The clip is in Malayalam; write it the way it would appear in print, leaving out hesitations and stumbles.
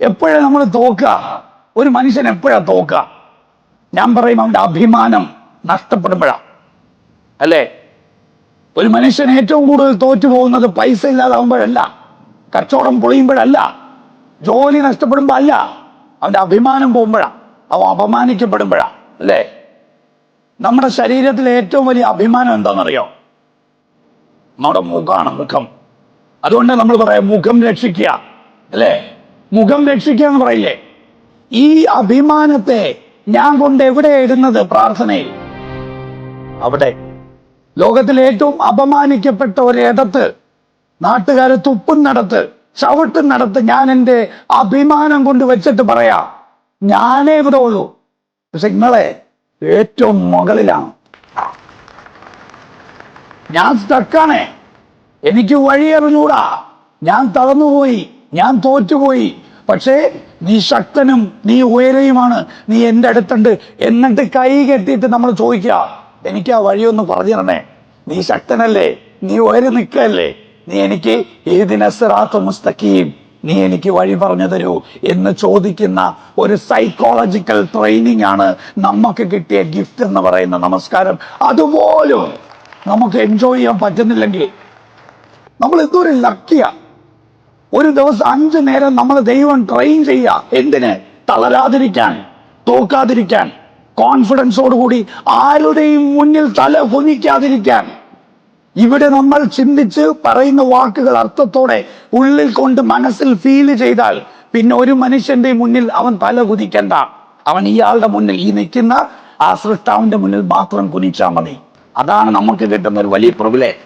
എപ്പോഴാണ് നമ്മൾ തോക്കുക? ഒരു മനുഷ്യൻ എപ്പോഴാ തോക്കുക? ഞാൻ പറയും അവന്റെ അഭിമാനം നഷ്ടപ്പെടുമ്പോഴാണ്, അല്ലേ? ഒരു മനുഷ്യൻ ഏറ്റവും കൂടുതൽ തോറ്റു പോകുന്നത് പൈസ ഇല്ലാതാവുമ്പോഴല്ല, കച്ചവടം പൊളിയുമ്പോഴല്ല, ജോലി നഷ്ടപ്പെടുമ്പോ അല്ല, അവന്റെ അഭിമാനം പോകുമ്പോഴാണ്, അവൻ അപമാനിക്കപ്പെടുമ്പോഴാണ്, അല്ലേ? നമ്മുടെ ശരീരത്തിലെ ഏറ്റവും വലിയ അഭിമാനം എന്താണെന്നറിയോ? നമ്മുടെ മുഖമാണ്, മുഖം. അതുകൊണ്ട് നമ്മൾ പറയാം മുഖം രക്ഷിക്കുക, അല്ലേ? മുഖം രക്ഷിക്കുക എന്ന് പറയില്ലേ? ഈ അഭിമാനത്തെ ഞാൻ കൊണ്ട് എവിടെ ഇടുന്നത്? പ്രാർത്ഥനയിൽ. അവിടെ ലോകത്തിലെ ഏറ്റവും അപമാനിക്കപ്പെട്ട ഒരിടത്ത്, നാട്ടുകാരെ തുപ്പുന്നിടത്ത്, ചവിട്ടുന്നിടത്ത് ഞാൻ എൻ്റെ അഭിമാനം കൊണ്ട് വെച്ചിട്ട് പറയാ, ഞാനേ ഇവിടെ ഉള്ളൂ. പക്ഷെ നിങ്ങളെ ഏറ്റവും മുകളിലാണ്. ഞാൻ സ്റ്റക്കാണേ, എനിക്ക് വഴിയറിഞ്ഞൂടാ, ഞാൻ തളർന്നുപോയി, ഞാൻ തോറ്റുപോയി. പക്ഷേ നീ ശക്തനും നീ ഉയരയുമാണ്, നീ എൻ്റെ അടുത്തുണ്ട്. എന്നിട്ട് കൈ കെട്ടിയിട്ട് നമ്മൾ ചോദിക്കുക, എനിക്ക് ആ വഴിയൊന്ന് പറഞ്ഞു തരണേ, നീ ശക്തനല്ലേ, നീ ഉയരെ നിൽക്കല്ലേ, നീ എനിക്ക് ഏതിനെ സിറാത്ത് മുസ്തഖീം, നീ എനിക്ക് വഴി പറഞ്ഞു തരൂ എന്ന് ചോദിക്കുന്ന ഒരു സൈക്കോളജിക്കൽ ട്രെയിനിങ് ആണ് നമുക്ക് കിട്ടിയ ഗിഫ്റ്റ് എന്ന് പറയുന്ന നമസ്കാരം. അതുപോലും നമുക്ക് എൻജോയ് ചെയ്യാൻ പറ്റുന്നില്ലെങ്കിൽ നമ്മൾ എന്തൊരു ലക്കിയാ. ഒരു ദിവസം 5 നേരം നമ്മൾ ദൈവം ട്രെയിൻ ചെയ്യുക. എന്തിന്? തളരാതിരിക്കാൻ, തോക്കാതിരിക്കാൻ, കോൺഫിഡൻസോടുകൂടി ആരുടെയും മുന്നിൽ തല കുനിക്കാതിരിക്കാൻ. ഇവിടെ നമ്മൾ ചിന്തിച്ച് പറയുന്ന വാക്കുകൾ അർത്ഥത്തോടെ ഉള്ളിൽ കൊണ്ട് മനസ്സിൽ ഫീൽ ചെയ്താൽ പിന്നെ ഒരു മനുഷ്യന്റെ മുന്നിൽ അവൻ തല കുനിക്കണ്ട. അവൻ ഇയാളുടെ മുന്നിൽ, ഈ നിൽക്കുന്ന ആ സൃഷ്ടാവിന്റെ മുന്നിൽ മാത്രം കുനിച്ചാൽ മതി. അതാണ് നമുക്ക് കിട്ടുന്ന ഒരു വലിയ പ്രിവിലേജ്.